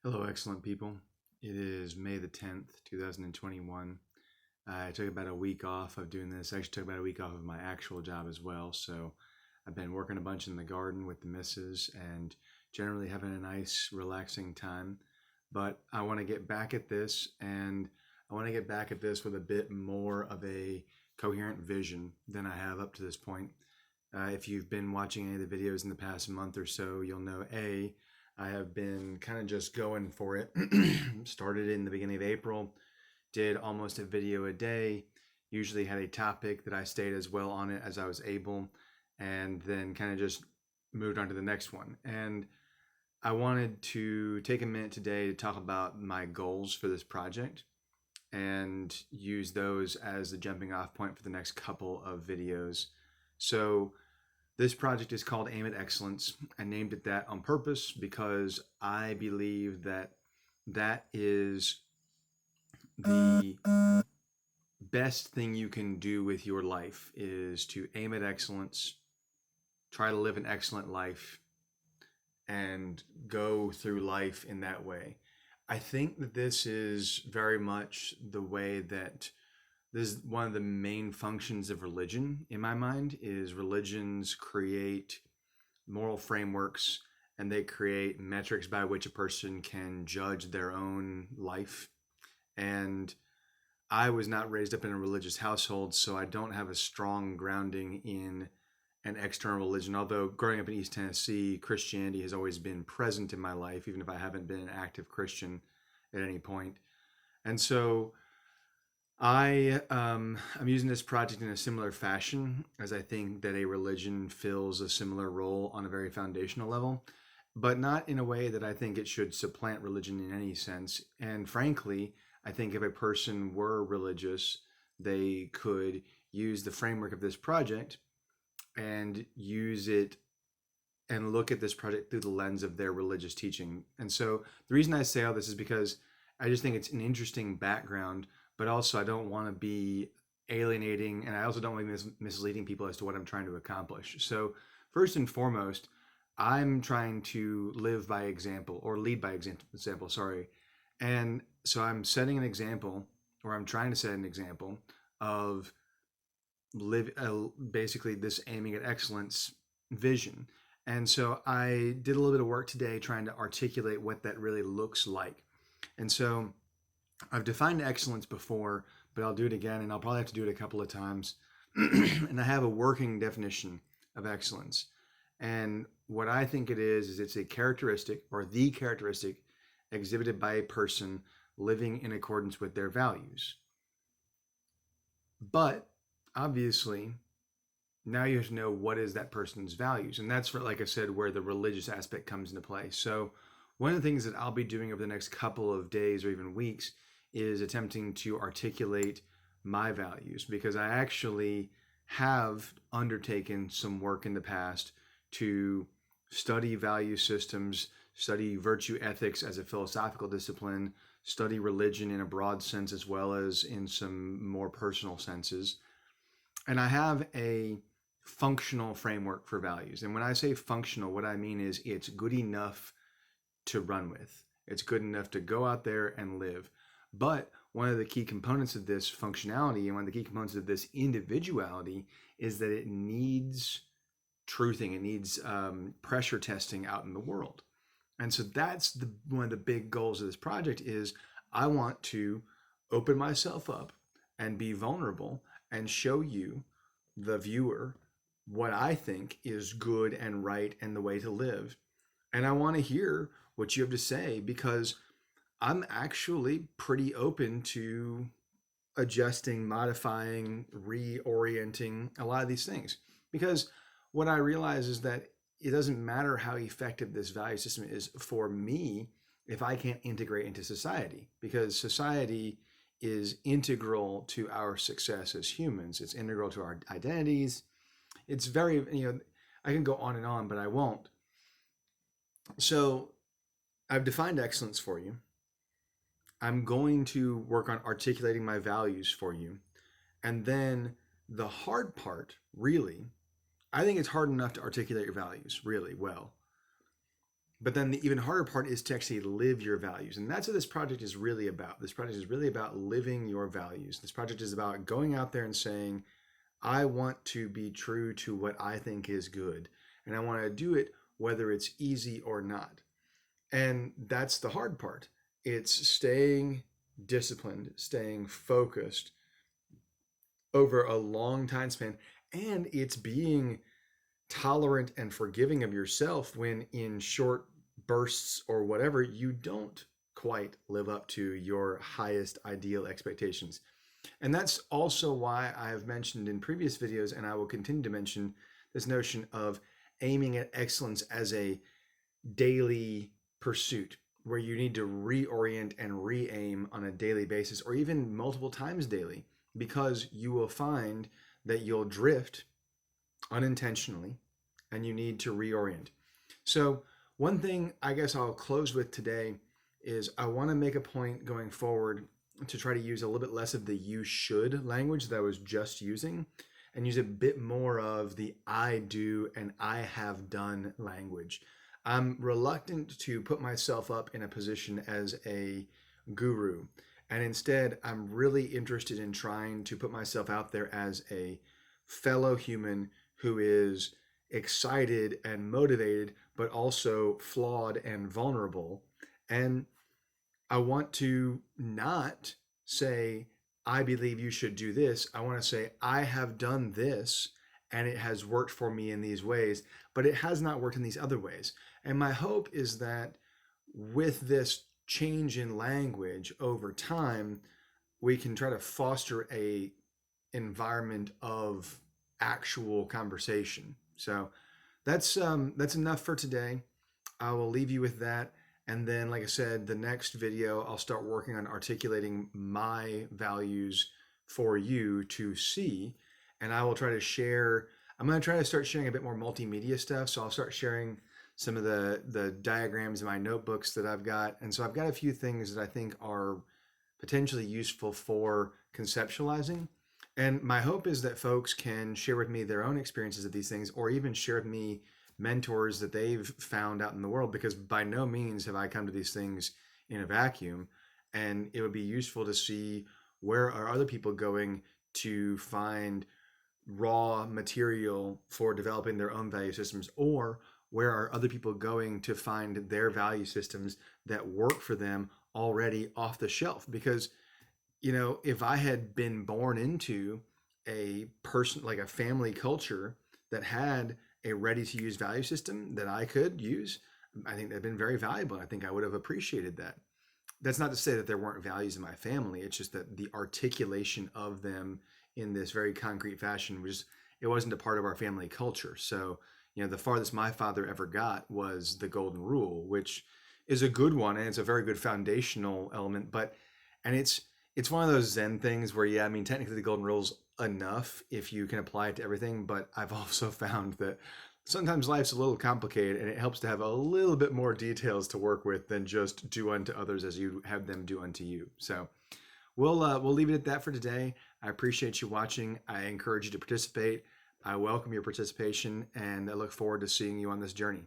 Hello, excellent people. It is May the 10th, 2021. I took about a week off of doing this. I actually took about a week off of my actual job as well. So I've been working a bunch in the garden with the missus and generally having a nice, relaxing time. But I want to get back at this, and I want to get back at this with a bit more of a coherent vision than I have up to this point. If you've been watching any of the videos in the past month or so, you'll know I have been kind of just going for it. Started in the beginning of April, did almost a video a day, usually had a topic that I stayed as well on it as I was able, and then kind of just moved on to the next one. And I wanted to take a minute today to talk about my goals for this project and use those as the jumping off point for the next couple of videos. So, this project is called Aim at Excellence. I named it that on purpose because I believe that that is the best thing you can do with your life is to aim at excellence, try to live an excellent life, and go through life in that way. I think that this is very much the way that this is one of the main functions of religion in my mind is religions create moral frameworks and they create metrics by which a person can judge their own life. And I was not raised up in a religious household, so I don't have a strong grounding in an external religion. Although growing up in East Tennessee, Christianity has always been present in my life, even if I haven't been an active Christian at any point. And so I'm using this project in a similar fashion, as I think that a religion fills a similar role on a very foundational level, but not in a way that I think it should supplant religion in any sense. And frankly, I think if a person were religious, they could use the framework of this project and use it and look at this project through the lens of their religious teaching. And so the reason I say all this is because I just think it's an interesting background, but also I don't want to be alienating, and I also don't want to be misleading people as to what I'm trying to accomplish. So first and foremost, I'm trying to live by example or lead by example, sorry. And so I'm setting an example, or I'm trying to set an example of live basically this aiming at excellence vision. And so I did a little bit of work today trying to articulate what that really looks like. And so I've defined excellence before, but I'll do it again, and I'll probably have to do it a couple of times. And I have a working definition of excellence. And what I think it is it's a characteristic or the characteristic exhibited by a person living in accordance with their values. But obviously, now you have to know what is that person's values. And that's, like I said, where the religious aspect comes into play. So one of the things that I'll be doing over the next couple of days or even weeks is attempting to articulate my values, because I actually have undertaken some work in the past to study value systems, study virtue ethics as a philosophical discipline, study religion in a broad sense as well as in some more personal senses. And I have a functional framework for values. And when I say functional, what I mean is it's good enough to run with. It's good enough to go out there and live. But one of the key components of this functionality and one of the key components of this individuality is that it needs truthing. It needs pressure testing out in the world. And so that's one of the big goals of this project is I want to open myself up and be vulnerable and show you, the viewer, what I think is good and right and the way to live. And I want to hear what you have to say, because I'm actually pretty open to adjusting, modifying, reorienting a lot of these things. Because what I realize is that it doesn't matter how effective this value system is for me if I can't integrate into society, because society is integral to our success as humans. It's integral to our identities. It's very, I can go on and on, but I won't. So I've defined excellence for you. I'm going to work on articulating my values for you. And then the hard part, really, I think it's hard enough to articulate your values really well. But then the even harder part is to actually live your values. And that's what this project is really about. This project is really about living your values. This project is about going out there and saying, I want to be true to what I think is good. And I want to do it whether it's easy or not. And that's the hard part. It's staying disciplined, staying focused over a long time span. And it's being tolerant and forgiving of yourself when in short bursts or whatever, you don't quite live up to your highest ideal expectations. And that's also why I have mentioned in previous videos, and I will continue to mention this notion of aiming at excellence as a daily pursuit, where you need to reorient and re-aim on a daily basis or even multiple times daily, because you will find that you'll drift unintentionally and you need to reorient. So one thing I guess I'll close with today is I want to make a point going forward to try to use a little bit less of the you should language that I was just using and use a bit more of the I do and I have done language. I'm reluctant to put myself up in a position as a guru. And instead, I'm really interested in trying to put myself out there as a fellow human who is excited and motivated, but also flawed and vulnerable. And I want to not say, I believe you should do this. I want to say, I have done this and it has worked for me in these ways, but it has not worked in these other ways. And my hope is that with this change in language over time, we can try to foster a environment of actual conversation. So that's enough for today. I will leave you with that. And then, like I said, the next video, I'll start working on articulating my values for you to see. And I will try to share, I'm going to try to start sharing a bit more multimedia stuff. So I'll start sharing some of the diagrams in my notebooks that I've got. And so I've got a few things that I think are potentially useful for conceptualizing. And my hope is that folks can share with me their own experiences of these things, or even share with me mentors that they've found out in the world, because by no means have I come to these things in a vacuum. And it would be useful to see where are other people going to find raw material for developing their own value systems, or where are other people going to find their value systems that work for them already off the shelf. Because if I had been born into a person, like a family culture that had a ready to use value system that I could use, I think that'd been very valuable. I think I would have appreciated that. That's not to say that there weren't values in my family. It's just that the articulation of them in this very concrete fashion it wasn't a part of our family culture. So, the farthest my father ever got was the golden rule, which is a good one. And it's a very good foundational element, and it's one of those Zen things where, yeah, I mean, technically the golden rule's enough if you can apply it to everything. But I've also found that sometimes life's a little complicated, and it helps to have a little bit more details to work with than just do unto others as you have them do unto you. So we'll leave it at that for today. I appreciate you watching. I encourage you to participate. I welcome your participation, and I look forward to seeing you on this journey.